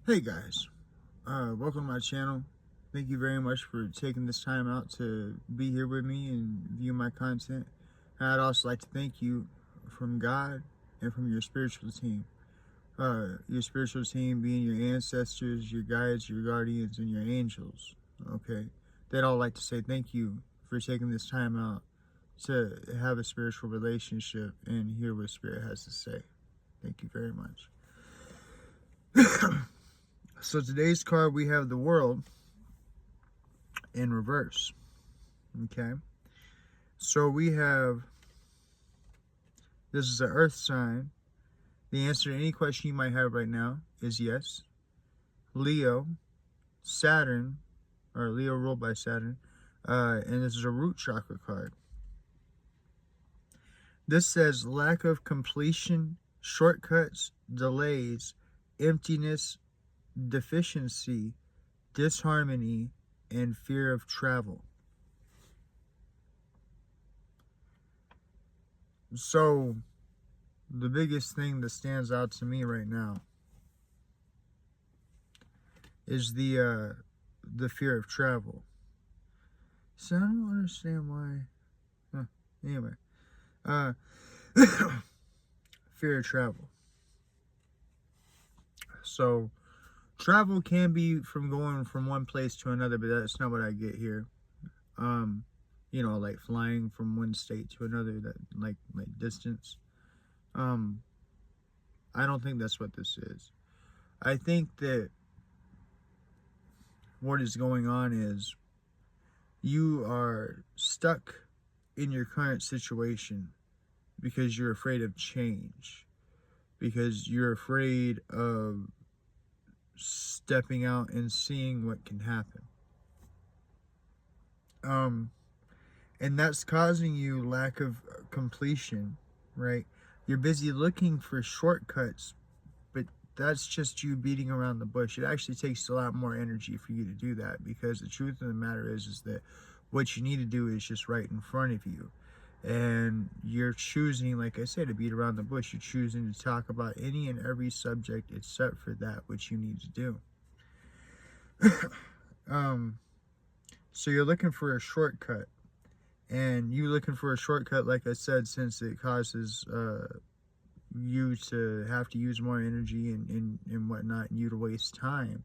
Hey guys, welcome to my channel. Thank you very much for taking this time out to be here with me and view my content. I'd also like to thank you from God and from your spiritual team. Your spiritual team being your ancestors, your guides, your guardians, and your angels. Okay, they'd all like to say thank you for taking this time out to have a spiritual relationship and hear what Spirit has to say. Thank you very much. So today's card, we have the World in reverse. Okay, so we have, this is an earth sign. The answer to any question you might have right now is yes. Leo, Saturn, or Leo ruled by Saturn, and this is a root chakra card. This says lack of completion, shortcuts, delays, emptiness, deficiency, disharmony, and fear of travel. So the biggest thing that stands out to me right now is the fear of travel. So I don't understand why. Anyway, fear of travel. So travel can be from going from one place to another, but that's not what I get here. You know, like flying from one state to another, that like distance. I don't think that's what this is. I think that what is going on is you are stuck in your current situation because you're afraid of change, because you're afraid of stepping out and seeing what can happen. And that's causing you lack of completion, right? You're busy looking for shortcuts, but that's just you beating around the bush. It actually takes a lot more energy for you to do that, because the truth of the matter is that what you need to do is just right in front of you. And you're choosing, like I said, to beat around the bush. You're choosing to talk about any and every subject except for that which you need to do. So you're looking for a shortcut. And you looking for a shortcut, like I said, since it causes you to have to use more energy and whatnot, and you to waste time.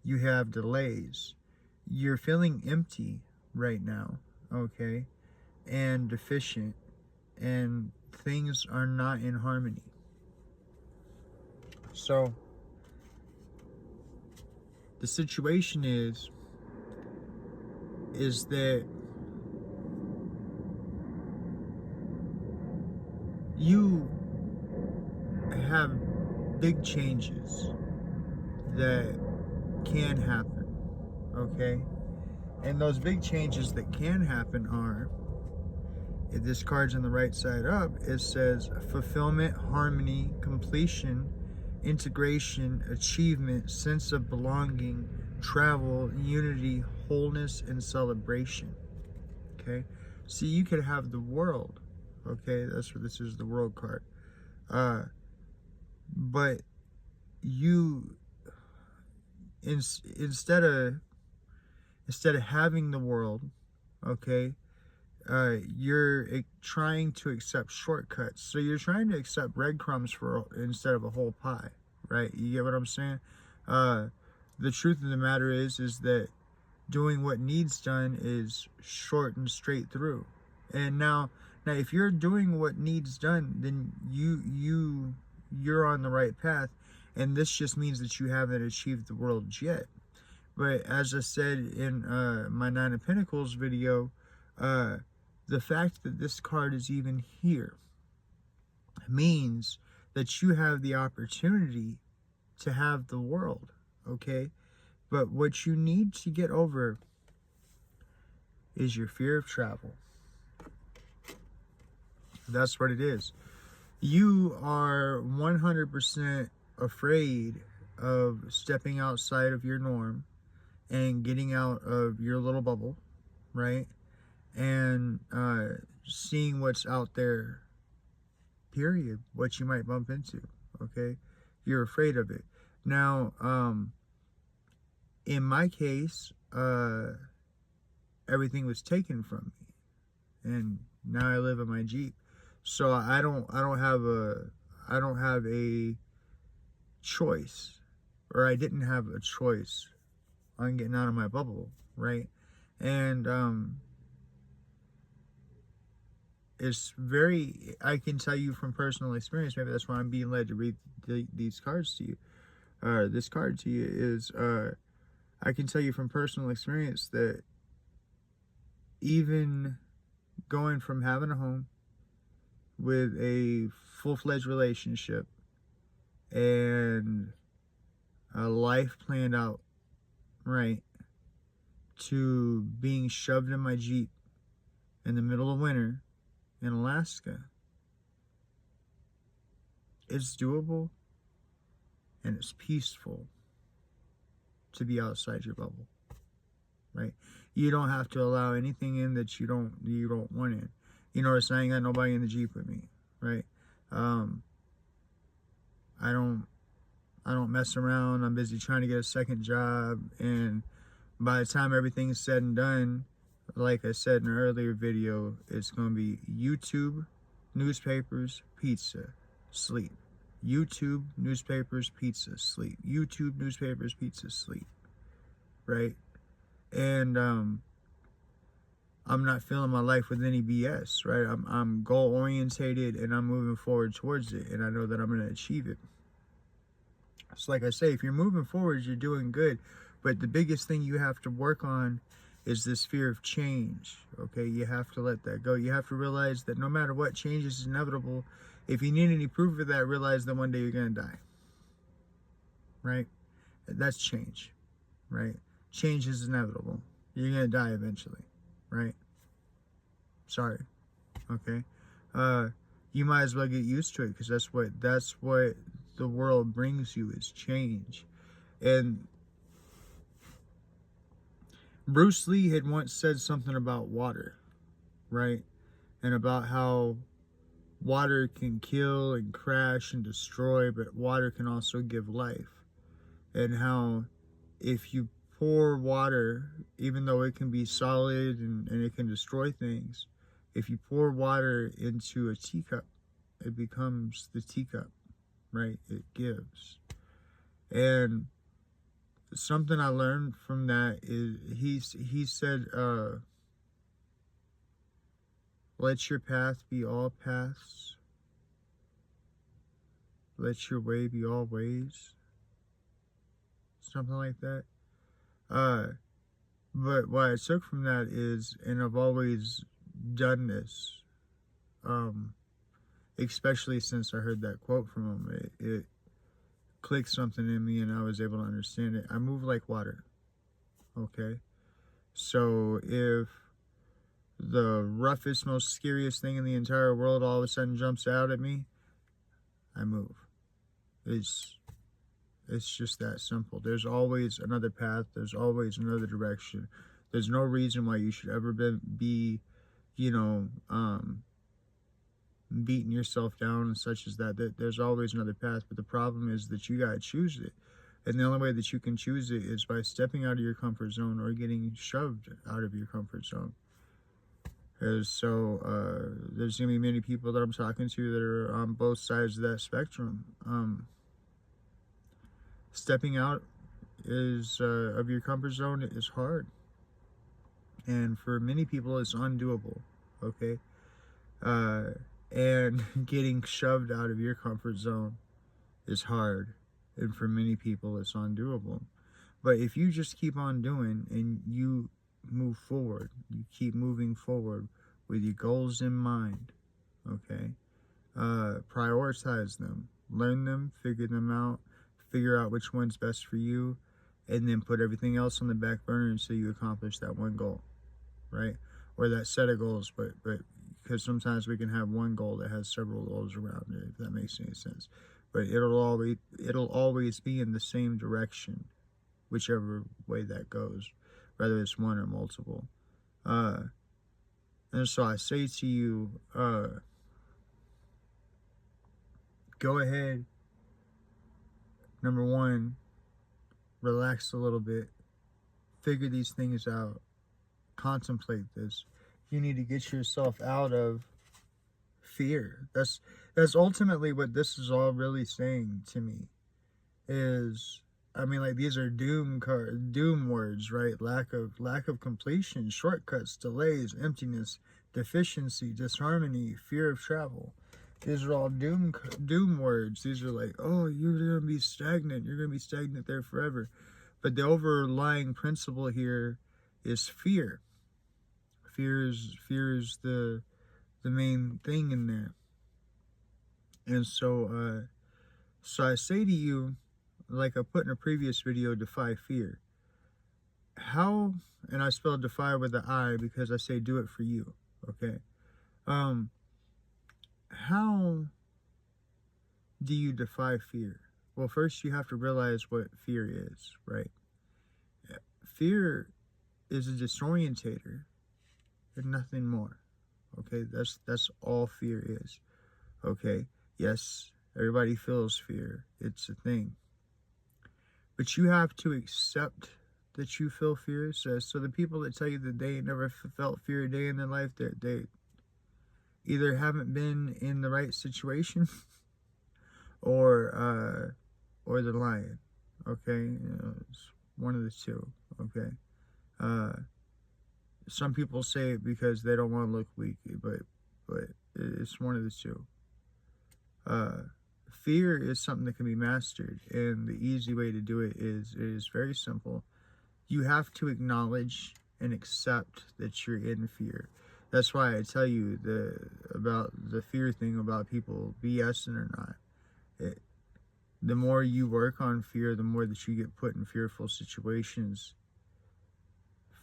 You have delays. You're feeling empty right now, okay, and deficient, and things are not in harmony. So the situation is that you have big changes that can happen, okay? And those big changes that can happen are, if this card's on the right side up, it says fulfillment, harmony, completion, integration, achievement, sense of belonging, travel, unity, wholeness, and celebration. Okay? See, you could have the world. Okay? That's what this is, the world card. But you, instead of having the world, okay, you're trying to accept shortcuts. So you're trying to accept breadcrumbs for instead of a whole pie, right? You get what I'm saying? The truth of the matter is that doing what needs done is short and straight through. And now if you're doing what needs done, then you're on the right path. And this just means that you haven't achieved the world yet. But as I said in my Nine of Pentacles video, the fact that this card is even here means that you have the opportunity to have the world, okay? But what you need to get over is your fear of travel. That's what it is. You are 100% afraid of stepping outside of your norm and getting out of your little bubble, right? And seeing what's out there, period, what you might bump into, okay? You're afraid of it. Now, in my case, everything was taken from me, and now I live in my Jeep. So I don't have a choice, or I didn't have a choice on getting out of my bubble, right? And it's very, I can tell you from personal experience, maybe that's why I'm being led to read these cards to you, this card to you is, I can tell you from personal experience that even going from having a home with a full-fledged relationship and a life planned out right, to being shoved in my Jeep in the middle of winter in Alaska, it's doable and it's peaceful to be outside your bubble, right? You don't have to allow anything in that you don't want in. You notice I ain't got nobody in the Jeep with me, right? I don't mess around. I'm busy trying to get a second job, and by the time everything's said and done, like I said in an earlier video, it's going to be YouTube, newspapers, pizza, sleep. YouTube, newspapers, pizza, sleep. YouTube, newspapers, pizza, sleep. Right? And I'm not filling my life with any BS, right? I'm goal orientated and I'm moving forward towards it, and I know that I'm going to achieve it. So like I say, if you're moving forward, you're doing good. But the biggest thing you have to work on is this fear of change, okay? You have to let that go. You have to realize that no matter what, change is inevitable. If you need any proof of that, realize that one day you're going to die, right? That's change, right? Change is inevitable. You're going to die eventually, right? Sorry, okay? You might as well get used to it, because that's what the world brings you, is change. And Bruce Lee had once said something about water, right? And about how water can kill and crash and destroy, but water can also give life. And how if you pour water, even though it can be solid and it can destroy things, if you pour water into a teacup, it becomes the teacup, right? It gives. And something I learned from that is he said, let your path be all paths. Let your way be all ways. Something like that. But what I took from that is, and I've always done this, especially since I heard that quote from him, it clicked something in me and I was able to understand it. I move like water, okay? So if the roughest, most scariest thing in the entire world all of a sudden jumps out at me, I move. It's just that simple. There's always another path. There's always another direction. There's no reason why you should ever be beating yourself down and such as that. There's always another path, but the problem is that you gotta choose it. And the only way that you can choose it is by stepping out of your comfort zone or getting shoved out of your comfort zone. So there's gonna be many people that I'm talking to that are on both sides of that spectrum. Stepping out of your comfort zone is hard, and for many people it's undoable, okay? And getting shoved out of your comfort zone is hard, and for many people it's undoable. But if you just keep on doing and you move forward, you keep moving forward with your goals in mind, okay? Prioritize them, learn them, figure them out, figure out which one's best for you, and then put everything else on the back burner until you accomplish that one goal, right? Or that set of goals, but because sometimes we can have one goal that has several goals around it, if that makes any sense. But it'll always be in the same direction, whichever way that goes, whether it's one or multiple. And so I say to you, go ahead, number one, relax a little bit, figure these things out, contemplate this. You need to get yourself out of fear. That's ultimately what this is all really saying to me. Is, I mean, like, these are doom words, right? Lack of completion, shortcuts, delays, emptiness, deficiency, disharmony, fear of travel. These are all doom words. These are like, oh, you're gonna be stagnant. You're gonna be stagnant there forever. But the overlying principle here is fear. Fear is the main thing in there. And so I say to you, like I put in a previous video, defy fear. How, and I spell defy with an I because I say do it for you, okay? How do you defy fear? Well, first you have to realize what fear is, right? Fear is a disorientator and nothing more, okay? That's all fear is, okay? Yes, everybody feels fear. It's a thing. But you have to accept that you feel fear. So the people that tell you that they never felt fear a day in their life, they either haven't been in the right situation or they're lying. Okay, it's one of the two. Okay, some people say it because they don't want to look weak, but it's one of the two. Fear is something that can be mastered, and the easy way to do it is very simple. You have to acknowledge and accept that you're in fear. That's why I tell you about the fear thing about people BSing or not. The more you work on fear, the more that you get put in fearful situations.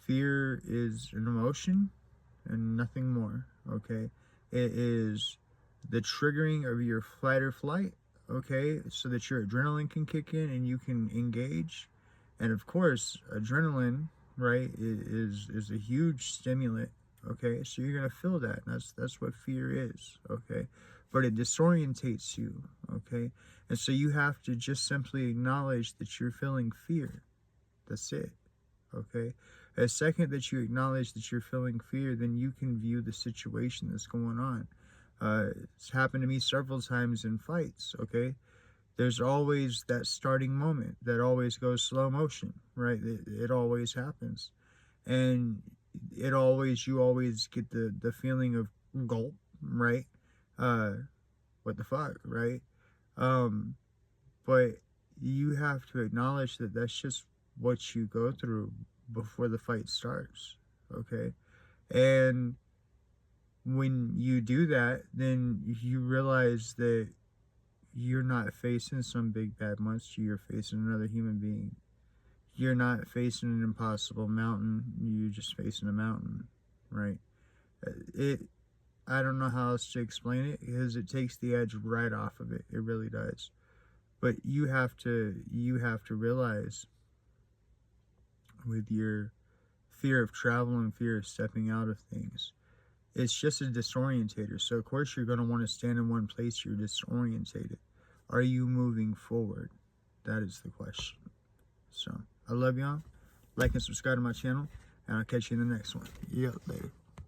Fear is an emotion and nothing more, okay? It is the triggering of your fight or flight, okay, so that your adrenaline can kick in and you can engage. And of course, adrenaline, right, is a huge stimulant, okay? So you're gonna feel that. That's what fear is, okay? But it disorientates you, okay? And so you have to just simply acknowledge that you're feeling fear. That's it, okay? The second that you acknowledge that you're feeling fear, then you can view the situation that's going on. It's happened to me several times in fights, okay? There's always that starting moment that always goes slow motion, right? It always happens. And you always get the feeling of gulp, right? What the fuck, right? But you have to acknowledge that that's just what you go through before the fight starts, okay? And when you do that, then you realize that you're not facing some big bad monster, you're facing another human being. You're not facing an impossible mountain, you're just facing a mountain, right? I don't know how else to explain it, because it takes the edge right off of it. It really does. But you have to realize, with your fear of travel and fear of stepping out of things, it's just a disorientator. So of course you're going to want to stand in one place. You're disorientated. Are you moving forward? That is the question. So I love y'all. Like and subscribe to my channel, and I'll catch you in the next one. Yeah, later.